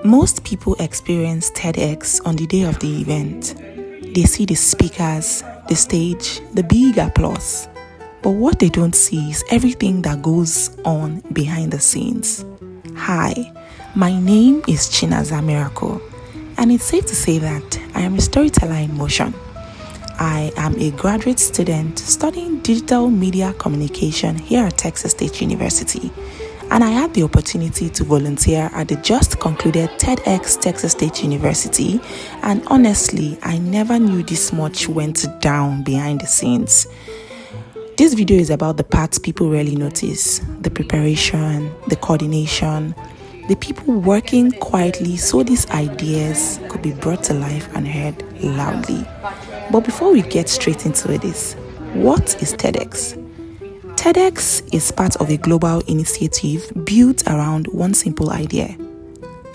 Most people experience TEDx on the day of the event. They see the speakers, the stage, the big applause. But what they don't see is everything that goes on behind the scenes. Hi, my name is Chinaza Miracle, and it's safe to say that I am a storyteller in motion. I am a graduate student studying digital media communication here at Texas State University, and I had the opportunity to volunteer at the just concluded TEDx Texas State University, and honestly, I never knew this much went down behind the scenes. This video is about the parts people rarely notice: the preparation, the coordination, the people working quietly so these ideas could be brought to life and heard loudly. But before we get straight into this, what is TEDx? TEDx is part of a global initiative built around one simple idea: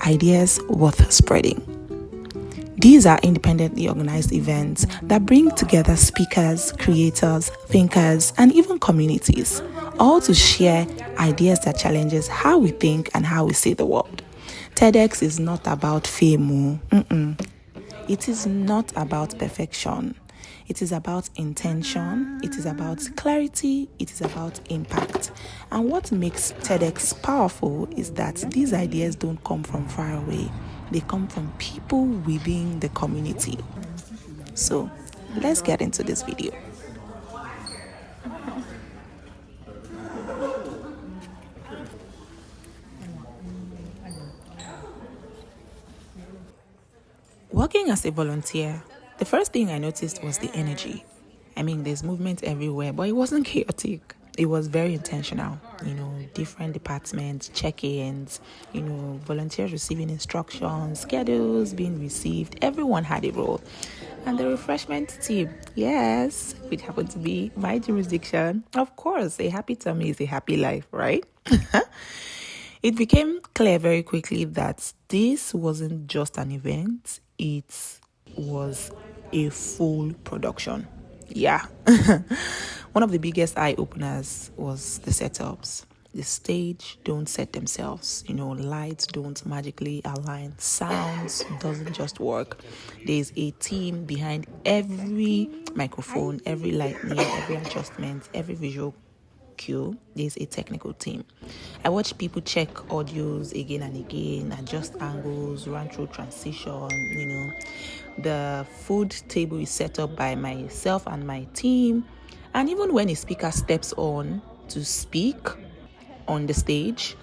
ideas worth spreading. These are independently organized events that bring together speakers, creators, thinkers, and even communities, all to share ideas that challenges how we think and how we see the world. TEDx is not about fame. It is not about perfection. It is about intention. It is about clarity. It is about impact. And what makes TEDx powerful is that these ideas don't come from far away. They come from people within the community. So let's get into this video. Working as a volunteer, the first thing I noticed was the energy. There's movement everywhere, but it wasn't chaotic. It was very intentional. Different departments, check-ins, volunteers receiving instructions, schedules being received. Everyone had a role. And the refreshment team, yes, it happened to be my jurisdiction. Of course, a happy tummy is a happy life, right? It became clear very quickly that this wasn't just an event, it was a full production. Yeah. One of the biggest eye-openers was the setups. The stage don't set themselves. Lights don't magically align. Sounds doesn't just work. There's a team behind every microphone, every lighting, every adjustment, every visual cue. There's a technical team. I watch people check audios again and again, adjust angles, run through transition. The food table is set up by myself and my team. And even when a speaker steps on to speak on the stage,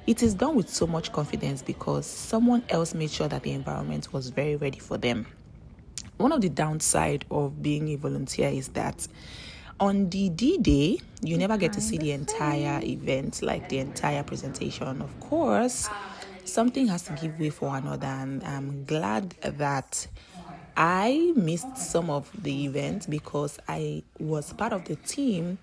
it is done with so much confidence because someone else made sure that the environment was very ready for them. One of the downside of being a volunteer is that on the D-Day, you never get to see the entire event, like the entire presentation. Of course, something has to give way for another, and I'm glad that I missed some of the event because I was part of the team,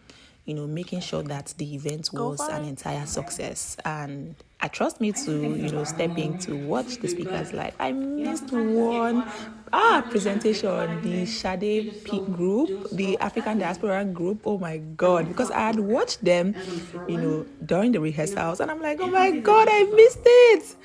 making sure that the event was an entire success. And I trust me to, step in to watch the speakers live. I missed one presentation, the Shade Peak group, the African Diaspora group. Oh my God, because I had watched them, during the rehearsals, and I'm like, oh my God, I missed it.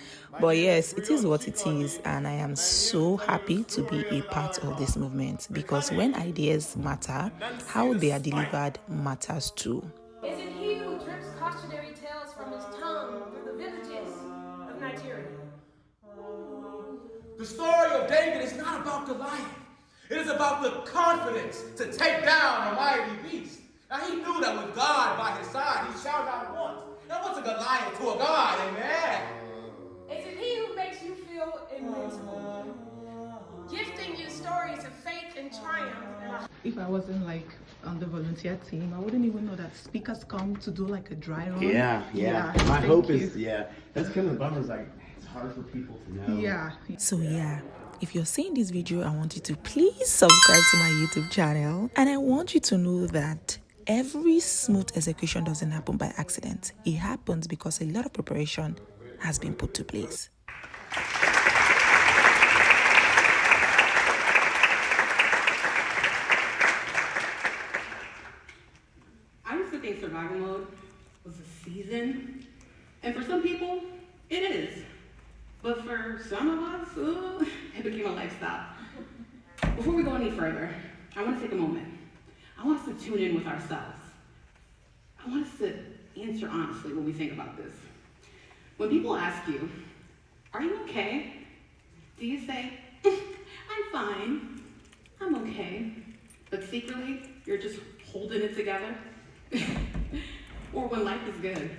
But yes, it is what it is, and I am so happy to be a part of this movement because when ideas matter, how they are delivered matters too. Is it he who drips cautionary tales from his tongue through the villages of Nigeria? The story of David is not about Goliath. It is about the confidence to take down a mighty beast. Now he knew that with God by his side, he shall not want. Now what's a Goliath to a God, amen? Is it he who makes you feel invincible? Gifting you stories of faith and triumph. If I wasn't on the volunteer team, I wouldn't even know that speakers come to do a dry run. Yeah. My hope is, that's kind of the bummer, it's hard for people to know. Yeah. So if you're seeing this video, I want you to please subscribe to my YouTube channel. And I want you to know that every smooth execution doesn't happen by accident. It happens because a lot of preparation has been put to place. I used to think survival mode was a season, and for some people, it is. But for some of us, it became a lifestyle. Before we go any further, I want to take a moment. I want us to tune in with ourselves. I want us to answer honestly when we think about this. When people ask you, "Are you okay?" do you say, "I'm fine, I'm okay," but secretly, you're just holding it together? Or when life is good,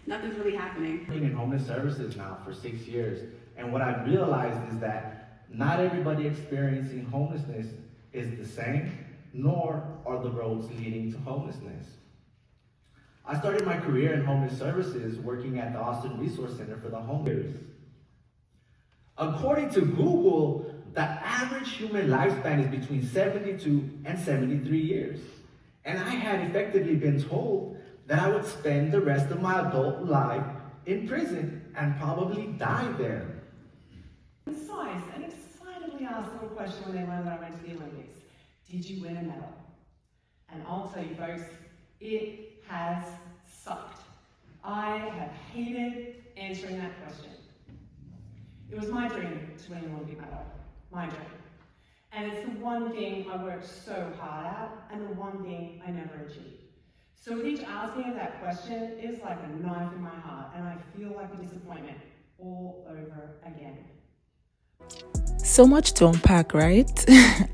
nothing's really happening. I've been in homeless services now for 6 years, and what I've realized is that not everybody experiencing homelessness is the same, nor are the roads leading to homelessness. I started my career in homeless services working at the Austin Resource Center for the Homeless. According to Google, the average human lifespan is between 72 and 73 years. And I had effectively been told that I would spend the rest of my adult life in prison and probably die there. Concise and excitedly asked them a question when they learned that I went to the Olympics. Did you win a medal? And I'll tell you folks, it has sucked. I have hated answering that question. It was my dream to win an Olympic medal, my dream. And it's the one thing I worked so hard at and the one thing I never achieved. So with each asking of that question is like a knife in my heart, and I feel like a disappointment all over again. So much to unpack, right?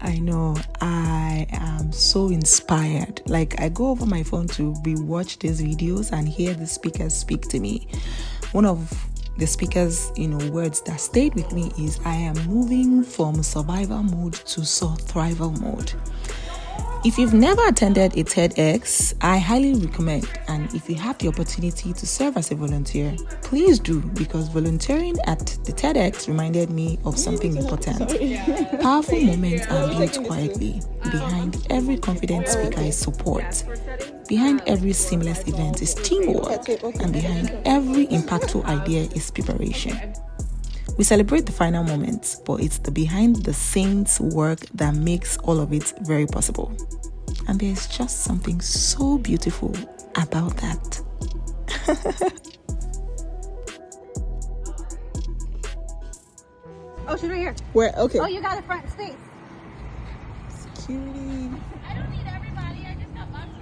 I know. I am so inspired. Like, I go over my phone to rewatch these videos and hear the speakers speak to me. One of the speakers, words that stayed with me is, "I am moving from survival mode to survival mode." If you've never attended a TEDx, I highly recommend. And if you have the opportunity to serve as a volunteer, please do, because volunteering at the TEDx reminded me of something important. Powerful moments are built quietly. Behind every confident speaker is support. Behind every seamless event is teamwork. And behind every impactful idea is preparation. We celebrate the final moments, but it's the behind the scenes work that makes all of it very possible. And there's just something so beautiful about that. Oh, she's right here. Where? Okay. Oh, you got a front space. Security. I don't need everybody. I just got busted.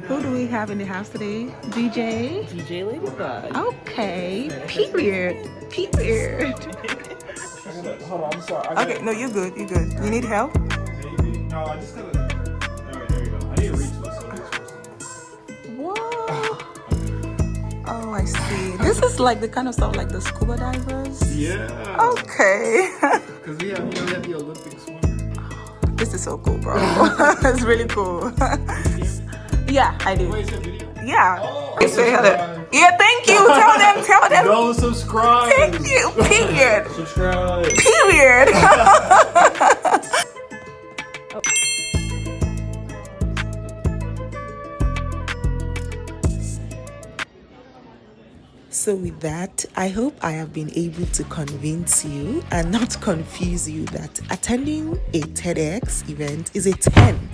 Who do we have in the house today? DJ? DJ Ladybug. Okay. Period. Hold on, I'm sorry. Okay, no, you're good. You need help? No, I just gotta. Alright, there you go. I need to reach this. Whoa. Oh, I see. This is like the kind of stuff like the scuba divers? Yeah. Okay. Because we have the Olympic swimmer. This is so cool, bro. It's really cool. Yeah, I do. Wait, is it video? Yeah. Oh, Say hello. Yeah, thank you. Tell them. Go subscribe. Thank you. Period. Subscribe. Period. So with that, I hope I have been able to convince you and not confuse you that attending a TEDx event is a 10.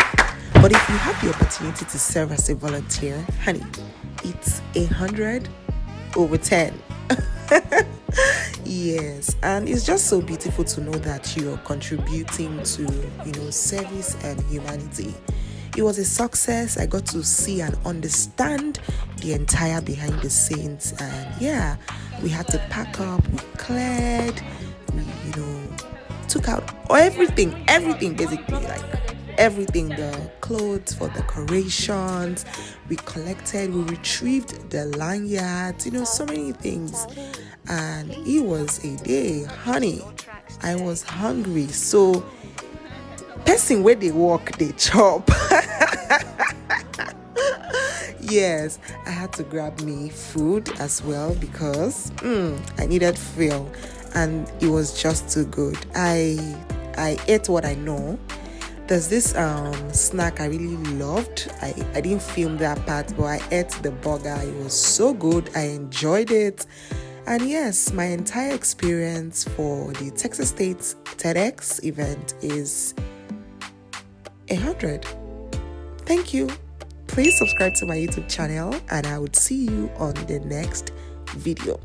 But if you have the opportunity to serve as a volunteer, honey, it's 100 over 10. Yes, and it's just so beautiful to know that you're contributing to, service and humanity. It was a success. I got to see and understand the entire behind the scenes, and yeah, we had to pack up, we cleared, we, took out everything basically, like everything, the clothes for decorations, we collected, we retrieved the lanyards, so many things. And it was a day, honey. I was hungry, so person where they walk, they chop. Yes, I had to grab me food as well because I needed fuel, and it was just too good. I ate what I know. There's this snack I really loved. I didn't film that part, but I ate the burger. It was so good. I enjoyed it. And yes, my entire experience for the Texas State TEDx event is 100. Thank you. Please subscribe to my YouTube channel and I would see you on the next video.